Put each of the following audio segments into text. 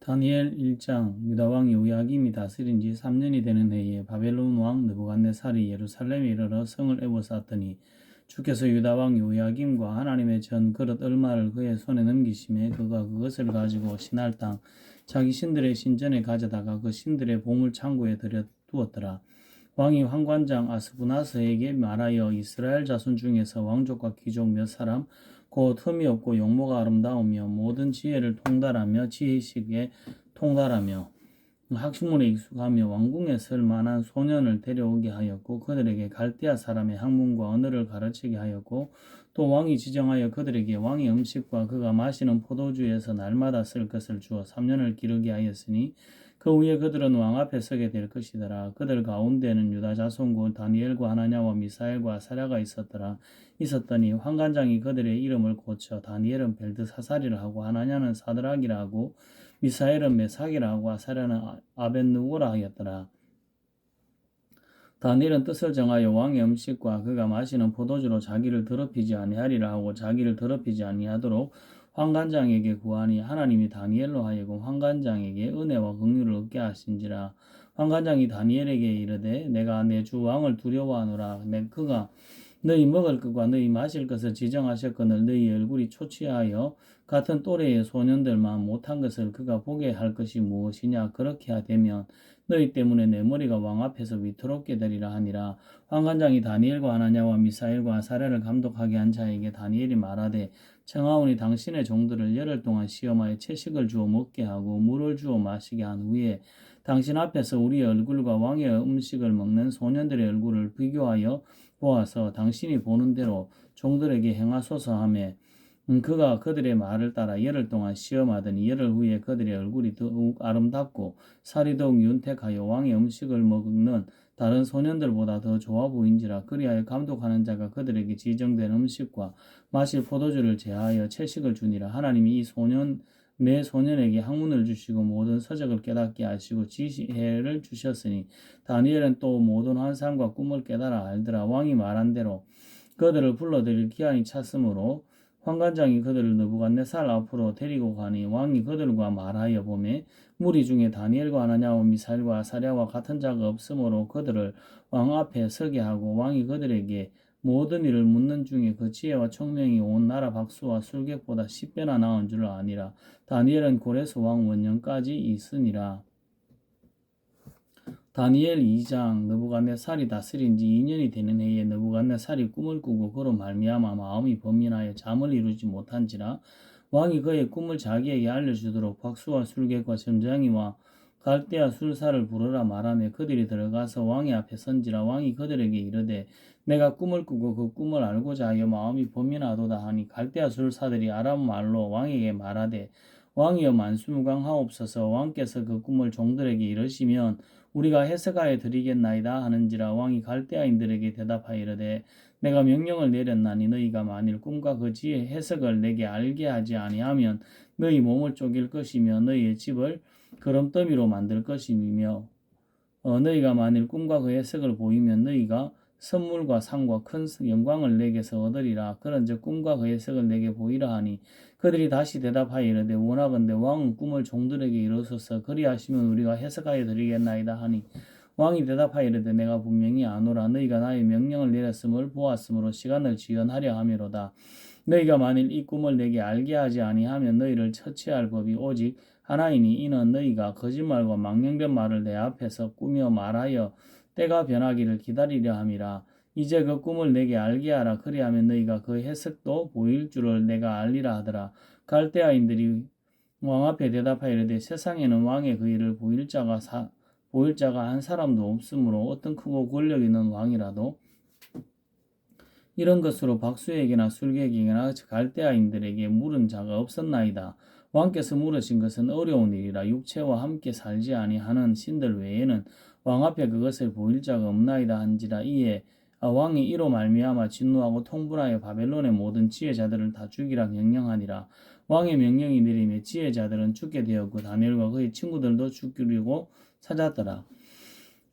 다니엘 1장. 유다왕 요야김이 다스린 지 3년이 되는 해에 바벨론 왕 느부갓네살이 예루살렘에 이르러 성을 에워쌌더니 주께서 유다왕 요야김과 하나님의 전 그릇 얼마를 그의 손에 넘기심에 그가 그것을 가지고 신할 땅 자기 신들의 신전에 가져다가 그 신들의 보물 창고에 들여 두었더라. 왕이 환관장 아스부나스에게 말하여 이스라엘 자손 중에서 왕족과 귀족 몇 사람 곧 흠이 없고 용모가 아름다우며 모든 지혜를 통달하며 지식에 통달하며 학식문에 익숙하며 왕궁에 설 만한 소년을 데려오게 하였고 그들에게 갈대아 사람의 학문과 언어를 가르치게 하였고 또 왕이 지정하여 그들에게 왕의 음식과 그가 마시는 포도주에서 날마다 쓸 것을 주어 3년을 기르게 하였으니 그 후에 그들은 왕 앞에 서게 될 것이더라. 그들 가운데는 유다 자손 곧 다니엘과 하나냐와 미사엘과 아사랴가 있었더니 환관장이 그들의 이름을 고쳐 다니엘은 벨드사살이라 하고 하나냐는 사드락이라 하고 미사엘은 메삭이라 하고 아사랴는 아벳느고라 하였더라. 다니엘은 뜻을 정하여 왕의 음식과 그가 마시는 포도주로 자기를 더럽히지 아니하리라 하고 자기를 더럽히지 아니하도록 환관장에게 구하니 하나님이 다니엘로 하여금 환관장에게 은혜와 긍휼을 얻게 하신지라. 환관장이 다니엘에게 이르되 내가 내 주 왕을 두려워하노라. 그가 너희 먹을 것과 너희 마실 것을 지정하셨거늘 너희 얼굴이 초췌하여 같은 또래의 소년들만 못한 것을 그가 보게 할 것이 무엇이냐. 그렇게 되면 너희 때문에 내 머리가 왕 앞에서 위태롭게 되리라 하니라. 환관장이 다니엘과 하나냐와 미사엘과 아사랴를 감독하게 한 자에게 다니엘이 말하되 청하오니 당신의 종들을 열흘 동안 시험하여 채식을 주어 먹게 하고 물을 주어 마시게 한 후에 당신 앞에서 우리의 얼굴과 왕의 음식을 먹는 소년들의 얼굴을 비교하여 보아서 당신이 보는 대로 종들에게 행하소서 하매 그가 그들의 말을 따라 열흘 동안 시험하더니 열흘 후에 그들의 얼굴이 더욱 아름답고 살이 더욱 윤택하여 왕의 음식을 먹는 다른 소년들보다 더 좋아 보인지라. 그리하여 감독하는 자가 그들에게 지정된 음식과 마실 포도주를 제하여 채식을 주니라. 하나님이 내 소년에게 학문을 주시고 모든 서적을 깨닫게 하시고 지혜를 주셨으니 다니엘은 또 모든 환상과 꿈을 깨달아 알더라. 왕이 말한 대로 그들을 불러들일 기한이 찼으므로 환관장이 그들을 느부갓네살 앞으로 데리고 가니 왕이 그들과 말하여 보매 무리 중에 다니엘과 하나냐와 미사엘과 아사랴와 같은 자가 없으므로 그들을 왕 앞에 서게 하고 왕이 그들에게 모든 일을 묻는 중에 그 지혜와 총명이 온 나라 박수와 술객보다 10배나 나은 줄 아니라. 다니엘은 고레스 왕 원년까지 있으니라. 다니엘 2장. 느부갓네살이 다스린 지 2년이 되는 해에 느부갓네살이 꿈을 꾸고 그로 말미암아 마음이 번민하여 잠을 이루지 못한지라. 왕이 그의 꿈을 자기에게 알려주도록 박수와 술객과 점장이와 갈대아 술사를 부르라 말하며 그들이 들어가서 왕의 앞에 선지라. 왕이 그들에게 이르되 내가 꿈을 꾸고 그 꿈을 알고자 하여 마음이 번민하도다 하니 갈대아 술사들이 아람 말로 왕에게 말하되 왕이여 만수무강하옵소서. 왕께서 그 꿈을 종들에게 이르시면 우리가 해석하여 드리겠나이다 하는지라. 왕이 갈대아인들에게 대답하여 이르되 내가 명령을 내렸나니 너희가 만일 꿈과 그 지의 해석을 내게 알게 하지 아니하면 너희 몸을 쪼갤 것이며 너희의 집을 그럼더미로 만들 것이며 너희가 만일 꿈과 그 해석을 보이면 너희가 선물과 상과 큰 영광을 내게서 얻으리라. 그런즉 꿈과 그 해석을 내게 보이라 하니 그들이 다시 대답하여 이르되 원하건대 왕은 꿈을 종들에게 이루소서. 그리하시면 우리가 해석하여 드리겠나이다 하니 왕이 대답하여 이르되 내가 분명히 아노라. 너희가 나의 명령을 내렸음을 보았으므로 시간을 지연하려 함이로다. 너희가 만일 이 꿈을 내게 알게 하지 아니하면 너희를 처치할 법이 오직 하나이니 이는 너희가 거짓말과 망령된 말을 내 앞에서 꾸며 말하여 때가 변하기를 기다리려 함이라. 이제 그 꿈을 내게 알게 하라. 그리하면 너희가 그 해석도 보일 줄을 내가 알리라 하더라. 갈대아인들이 왕 앞에 대답하여 이르되 세상에는 왕의 그 일을 보일 자가 한 사람도 없으므로 어떤 크고 권력 있는 왕이라도 이런 것으로 박수에게나 술객에게나 갈대아인들에게 물은 자가 없었나이다. 왕께서 물으신 것은 어려운 일이라. 육체와 함께 살지 아니하는 신들 외에는 왕 앞에 그것을 보일 자가 없나이다 한지라. 이에 왕이 이로 말미암아 진노하고 통분하여 바벨론의 모든 지혜자들을 다 죽이라 명령하니라. 왕의 명령이 내림에 지혜자들은 죽게 되었고 다니엘과 그의 친구들도 죽이려고 찾았더라.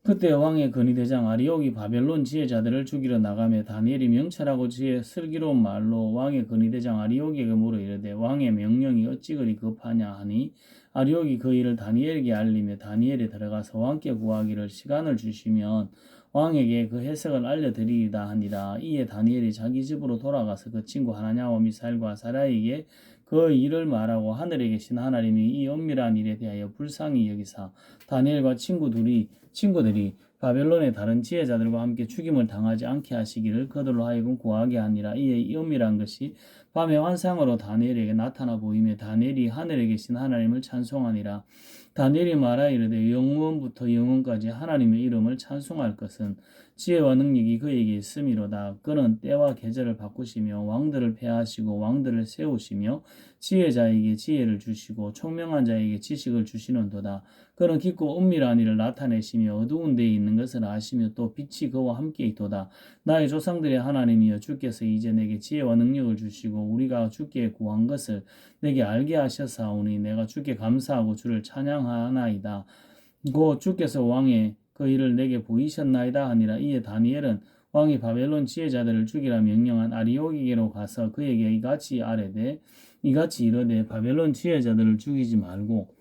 그때 왕의 건의대장 아리옥이 바벨론 지혜자들을 죽이러 나가며 다니엘이 명철하고 슬기로운 말로 왕의 건의대장 아리옥에게 물어 이르되 왕의 명령이 어찌 그리 급하냐 하니 아리옥이 그 일을 다니엘에게 알리며 다니엘이 들어가서 왕께 구하기를 시간을 주시면 왕에게 그 해석을 알려드리리다 하니라. 이에 다니엘이 자기 집으로 돌아가서 그 친구 하나냐와 미사엘과 아사랴에게 그 일을 말하고 하늘에 계신 하나님이 이 은밀한 일에 대하여 불쌍히 여기사 다니엘과 친구들이 바벨론의 다른 지혜자들과 함께 죽임을 당하지 않게 하시기를 그들로 하여금 구하게 하니라. 이에 이 은밀한 것이 밤의 환상으로 다니엘에게 나타나 보이며 다니엘이 하늘에 계신 하나님을 찬송하니라. 다니엘이 말하 이르되 영원부터 영원까지 하나님의 이름을 찬송할 것은 지혜와 능력이 그에게 있음이로다. 그는 때와 계절을 바꾸시며 왕들을 폐하시고 왕들을 세우시며 지혜자에게 지혜를 주시고 총명한 자에게 지식을 주시는도다. 그는 깊고 은밀한 일을 나타내시며 어두운 데에 있는 것을 아시며 또 빛이 그와 함께 있도다. 나의 조상들의 하나님이여 주께서 이제 내게 지혜와 능력을 주시고 우리가 주께 구한 것을 내게 알게 하셨사오니 내가 주께 감사하고 주를 찬양하나이다. 곧 주께서 왕의 그 일을 내게 보이셨나이다 하니라. 이에 다니엘은 왕이 바벨론 지혜자들을 죽이라 명령한 아리옥에게로 가서 그에게 이같이 이르되 바벨론 지혜자들을 죽이지 말고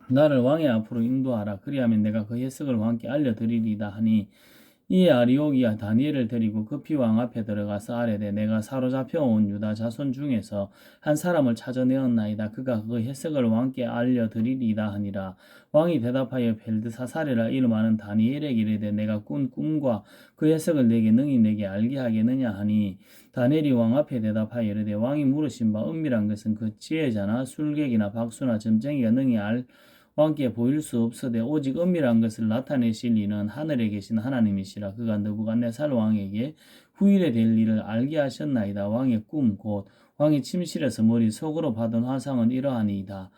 나를 왕의 앞으로 인도하라. 그리하면 내가 그 해석을 왕께 알려드리리다 하니 이에 아리옥이 다니엘을 데리고 급히 왕 앞에 들어가서 아뢰되 내가 사로잡혀온 유다 자손 중에서 한 사람을 찾아내었나이다. 그가 그 해석을 왕께 알려드리리다 하니라. 왕이 대답하여 벨드사살이라 이름하는 다니엘에게 이르되 내가 꾼 꿈과 그 해석을 내게 알게 하겠느냐 하니 다니엘이 왕 앞에 대답하여 이르되 왕이 물으신 바 은밀한 것은 그 지혜자나 술객이나 박수나 점쟁이가 능히 왕께 보일 수 없으되 오직 은밀한 것을 나타내실 이는 하늘에 계신 하나님이시라. 그가 느부갓네살 왕에게 후일에 될 일을 알게 하셨나이다. 왕의 꿈 곧 왕이 침실에서 머릿속으로 받은 화상은 이러하니이다.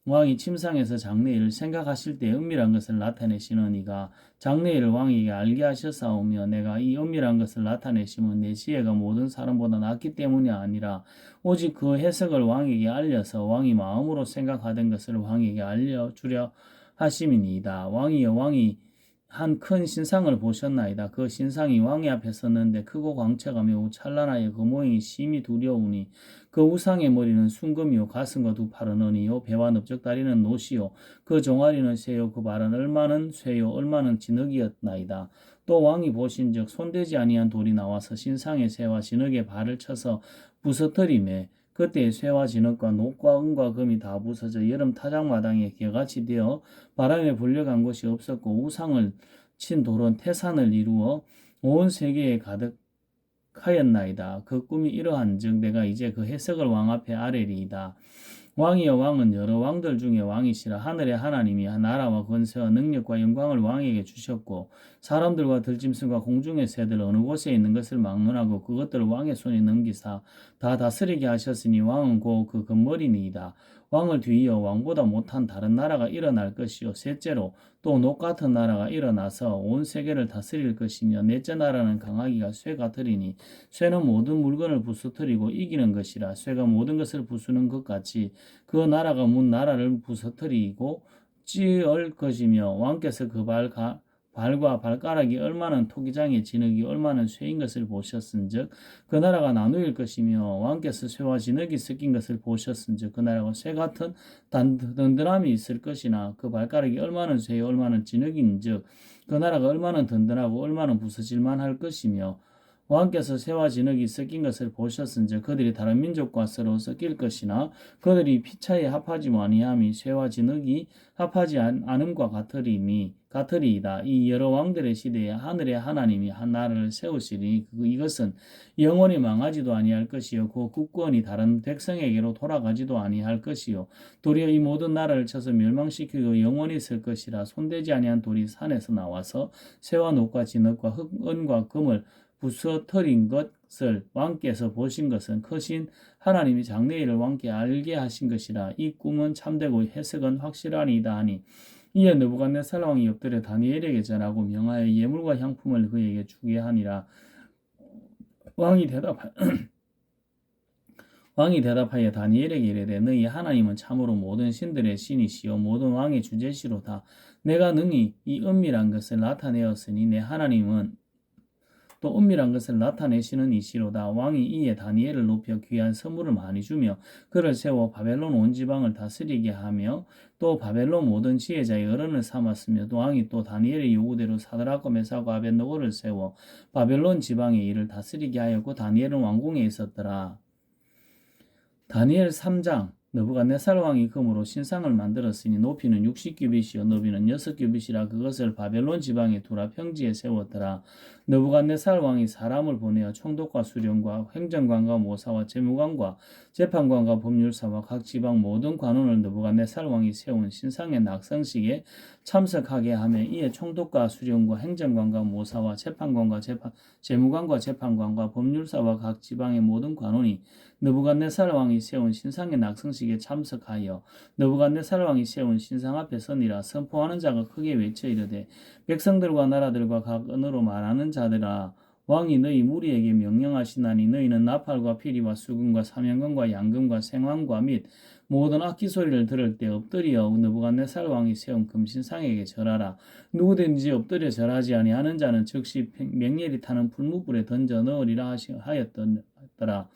왕이 침상에서 장래일을 생각하실 때 은밀한 것을 나타내시는 이가 장래일을 왕에게 알게 하셨사오며 내가 이 은밀한 것을 나타내시면 내 지혜가 모든 사람보다 낫기 때문이 아니라 오직 그 해석을 왕에게 알려서 왕이 마음으로 생각하던 것을 왕에게 알려주려 하심이니이다. 왕이 한 큰 신상을 보셨나이다. 그 신상이 왕의 앞에 섰는데 크고 광채가 매우 찬란하여 그 모양이 심히 두려우니 그 우상의 머리는 순금이요 가슴과 두 팔은 은이요 배와 넓적다리는 노시요 그 종아리는 쇠요 그 발은 얼마는 쇠요 얼마는 진흙이었나이다. 또 왕이 보신즉 손대지 아니한 돌이 나와서 신상의 쇠와 진흙의 발을 쳐서 부서뜨리매 그때 쇠와 진흙과 녹과 은과 금이 다 부서져 여름 타작마당에 개같이 되어 바람에 불려간 곳이 없었고 우상을 친 돌은 태산을 이루어 온 세계에 가득하였나이다. 그 꿈이 이러한즉 내가 이제 그 해석을 왕 앞에 아뢰리이다. 왕이여 왕은 여러 왕들 중에 왕이시라. 하늘의 하나님이 나라와 권세와 능력과 영광을 왕에게 주셨고 사람들과 들짐승과 공중의 새들 어느 곳에 있는 것을 막론하고 그것들을 왕의 손에 넘기사 다 다스리게 하셨으니 왕은 곧 그 근머리니이다. 왕을 뒤이어 왕보다 못한 다른 나라가 일어날 것이요 셋째로 또 녹 같은 나라가 일어나서 온 세계를 다스릴 것이며 넷째 나라는 강하기가 쇠 같으리니 쇠는 모든 물건을 부수뜨리고 이기는 것이라. 쇠가 모든 것을 부수는 것 같이 그 나라가 문 나라를 부서뜨리고 찌을 것이며 왕께서 그 발과 발가락이 얼마나 토기장의 진흙이 얼마나 쇠인 것을 보셨은즉 그 나라가 나누일 것이며 왕께서 쇠와 진흙이 섞인 것을 보셨은즉 그 나라가 쇠 같은 든든함이 있을 것이나 그 발가락이 얼마나 쇠요 얼마나 진흙인즉 그 나라가 얼마나 든든하고 얼마나 부서질만 할 것이며 왕께서 쇠와 진흙이 섞인 것을 보셨은즉 그들이 다른 민족과 서로 섞일 것이나 그들이 피차에 합하지 아니함이 쇠와 진흙이 합하지 않음과 같으리이다. 이 여러 왕들의 시대에 하늘의 하나님이 한 나라를 세우시리니 이것은 영원히 망하지도 아니할 것이요 그 국권이 다른 백성에게로 돌아가지도 아니할 것이요 도리어 이 모든 나라를 쳐서 멸망시키고 영원히 설 것이라. 손대지 아니한 돌이 산에서 나와서 쇠와 녹과 진흙과 흙, 은과 금을 부서뜨린 것을 왕께서 보신 것은 크신 하나님이 장래일을 왕께 알게 하신 것이라. 이 꿈은 참되고 해석은 확실하니이다 하니 이에 느부갓네살 왕이 엎드려 다니엘에게 전하고 명하여 예물과 향품을 그에게 주게 하니라. 왕이 왕이 대답하여 다니엘에게 이르되 너희 하나님은 참으로 모든 신들의 신이시요 모든 왕의 주제시로다. 내가 능히 이 은밀한 것을 나타내었으니 내 하나님은 또 은밀한 것을 나타내시는 이시로다. 왕이 이에 다니엘을 높여 귀한 선물을 많이 주며 그를 세워 바벨론 온 지방을 다스리게 하며 또 바벨론 모든 지혜자의 어른을 삼았으며 또 왕이 또 다니엘의 요구대로 사드락과 메사과 아벳느고를 세워 바벨론 지방의 일을 다스리게 하였고 다니엘은 왕궁에 있었더라. 다니엘 3장. 느부갓네살 왕이 금으로 신상을 만들었으니 높이는 60규빗이요 너비는 6규빗이라 그것을 바벨론 지방에 두라 평지에 세웠더라. 느부갓네살 왕이 사람을 보내어 총독과 수령과 행정관과 모사와 재무관과 재판관과 법률사와 각 지방 모든 관원을 느부갓네살 왕이 세운 신상의 낙성식에 참석하게 하며 이에 총독과 수령과 행정관과 모사와 재판관과 재무관과 재판관과 법률사와 각 지방의 모든 관원이 느부갓네살 왕이 세운 신상의 낙성식에 참석하여 느부갓네살 왕이 세운 신상 앞에 서니라. 선포하는 자가 크게 외쳐 이르되 백성들과 나라들과 각 언어로 말하는 자들아 왕이 너희 무리에게 명령하시나니 너희는 나팔과 피리와 수금과 사면금과 양금과 생황과 및 모든 악기 소리를 들을 때 엎드려 느부갓네살 왕이 세운 금신상에게 절하라. 누구든지 엎드려 절하지 아니하는 자는 즉시 맹렬히 타는 풀무불에 던져 넣으리라 하였더라.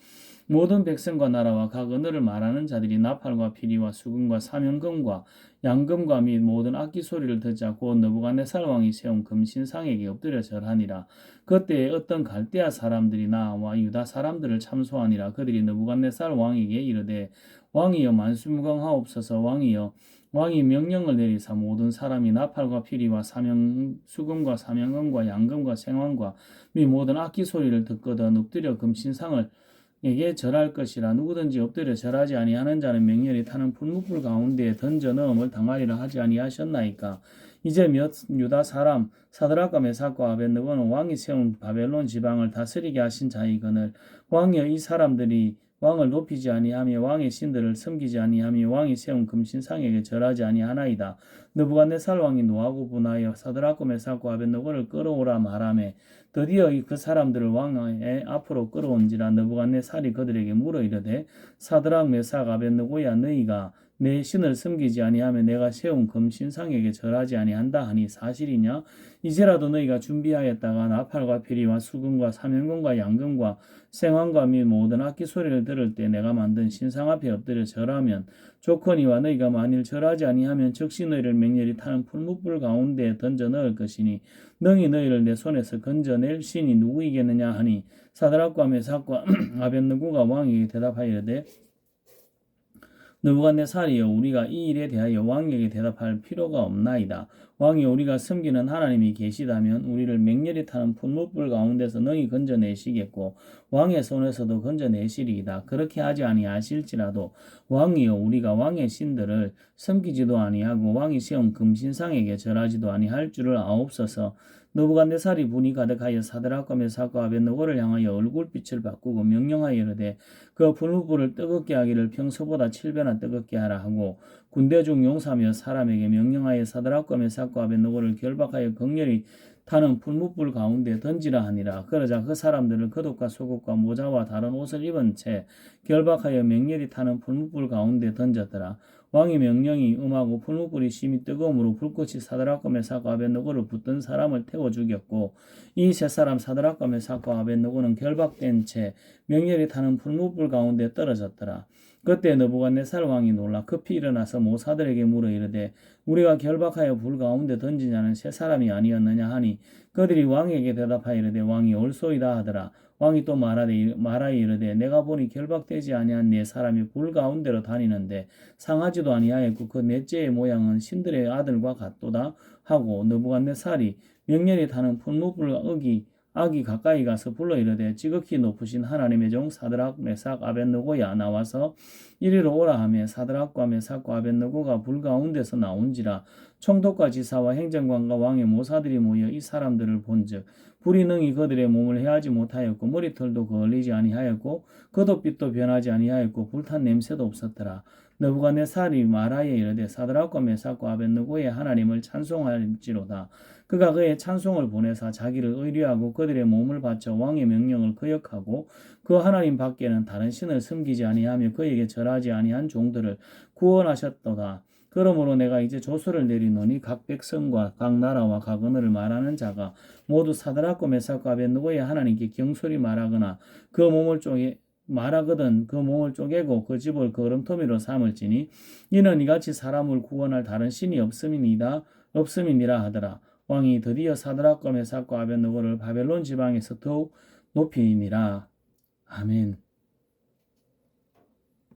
모든 백성과 나라와 각 언어를 말하는 자들이 나팔과 피리와 수금과 사면금과 양금과 및 모든 악기 소리를 듣자 곧 느부갓네살 왕이 세운 금신상에게 엎드려 절하니라. 그때에 어떤 갈대아 사람들이 나와 유다 사람들을 참소하니라. 그들이 느부갓네살 왕에게 이르되 왕이여 만수무강하옵소서. 왕이 명령을 내리사 모든 사람이 나팔과 피리와 수금과 사명금과 양금과 생황과 및 모든 악기 소리를 듣거든 엎드려 금신상을 에게 절할 것이라. 누구든지 엎드려 절하지 아니하는 자는 맹렬히 타는 풀무불 가운데에 던져 넣음을 당하리라 하지 아니하셨나이까. 이제 몇 유다 사람 사드락과 메삭과 아벳느고는 왕이 세운 바벨론 지방을 다스리게 하신 자이거늘 왕이여 이 사람들이 왕을 높이지 아니하며 왕의 신들을 섬기지 아니하며 왕이 세운 금신상에게 절하지 아니하나이다. 느부갓네살 왕이 노하고 분하여 사드락과 메삭과 아벳느고를 끌어오라 말하매 드디어 그 사람들을 왕의 앞으로 끌어온지라. 느부갓네살이 그들에게 물어 이르되 사드락 메삭 아벳느고야 너희가 내 신을 섬기지 아니하며 내가 세운 금신상에게 절하지 아니한다 하니 사실이냐? 이제라도 너희가 준비하였다가 나팔과 피리와 수금과 사면금과 양금과 생황과 및 모든 악기 소리를 들을 때 내가 만든 신상 앞에 엎드려 절하면 좋거니와 너희가 만일 절하지 아니하면 즉시 너희를 맹렬히 타는 풀무불 가운데에 던져 넣을 것이니 능히 너희를 내 손에서 건져낼 신이 누구이겠느냐 하니 사드락과 메삭과 아벳느고가 왕에게 대답하여 이르되 느부갓네살이여 우리가 이 일에 대하여 왕에게 대답할 필요가 없나이다. 왕이 우리가 섬기는 하나님이 계시다면 우리를 맹렬히 타는 풀무불 가운데서 능히 건져내시겠고 왕의 손에서도 건져내시리이다. 그렇게 하지 아니하실지라도 왕이여 우리가 왕의 신들을 섬기지도 아니하고 왕이 세운 금신상에게 절하지도 아니할 줄을 아옵소서. 느부갓네살이 분이 가득하여 사드락과 메삭과 아벳느고를 향하여 얼굴빛을 바꾸고 명령하여 이르되 그 풀무불을 뜨겁게 하기를 평소보다 7배나 뜨겁게 하라 하고 군대 중 용사며 사람에게 명령하여 사드락과 메삭과 아벳느고를 결박하여 극렬히 타는 풀무불 가운데 던지라 하니라. 그러자 그 사람들을 겉옷과 속옷과 모자와 다른 옷을 입은 채 결박하여 맹렬히 타는 풀무불 가운데 던졌더라. 왕의 명령이 응하고 풀무불이 심히 뜨거움으로 불꽃이 사드락과 메삭과 아벳느고를 붙든 사람을 태워 죽였고 이 세 사람 사드락과 메삭과 아벳느고는 결박된 채 맹렬히 타는 풀무불 가운데 떨어졌더라. 그때 느부갓네살 왕이 놀라 급히 일어나서 모사들에게 물어 이르되 우리가 결박하여 불 가운데 던진 자는 세 사람이 아니었느냐 하니 그들이 왕에게 대답하여 이르되 왕이 옳소이다 하더라. 왕이 또 말하여 이르되 내가 보니 결박되지 아니한 네 사람이 불 가운데로 다니는데 상하지도 아니하였고 그 넷째의 모양은 신들의 아들과 같도다 하고 느부갓네살이 명렬히 타는 풀무불 악이 가까이 가서 불러 이르되 지극히 높으신 하나님의 종 사드락 메삭 아벳느고야 나와서 이리로 오라 하며 사드락과 메삭과 아벳느고가 불 가운데서 나온지라. 총독과 지사와 행정관과 왕의 모사들이 모여 이 사람들을 본즉 불이 능히 그들의 몸을 해하지 못하였고 머리털도 거을리지 아니하였고 겉옷빛도 변하지 아니하였고 불탄 냄새도 없었더라. 느부갓네살이 말하여 이르되 사드락과 메삭과 아벳느고의 하나님을 찬송할지로다. 그가 그의 찬송을 보내사 자기를 의뢰하고 그들의 몸을 바쳐 왕의 명령을 거역하고 그 하나님 밖에는 다른 신을 섬기지 아니하며 그에게 절하지 아니한 종들을 구원하셨도다. 그러므로 내가 이제 조서를 내리노니 각 백성과 각 나라와 각 언어를 말하는 자가 모두 사드락과 메삭과 아벳느고의 하나님께 경솔히 말하거나 그 몸을 말하거든 그 몸을 쪼개고 그 집을 거름토미로 삼을지니 이는 이같이 사람을 구원할 다른 신이 없음이니라 하더라. 왕이 드디어 사드락과 메삭과 아벳느고를 바벨론 지방에서 더욱 높이니라. 아멘.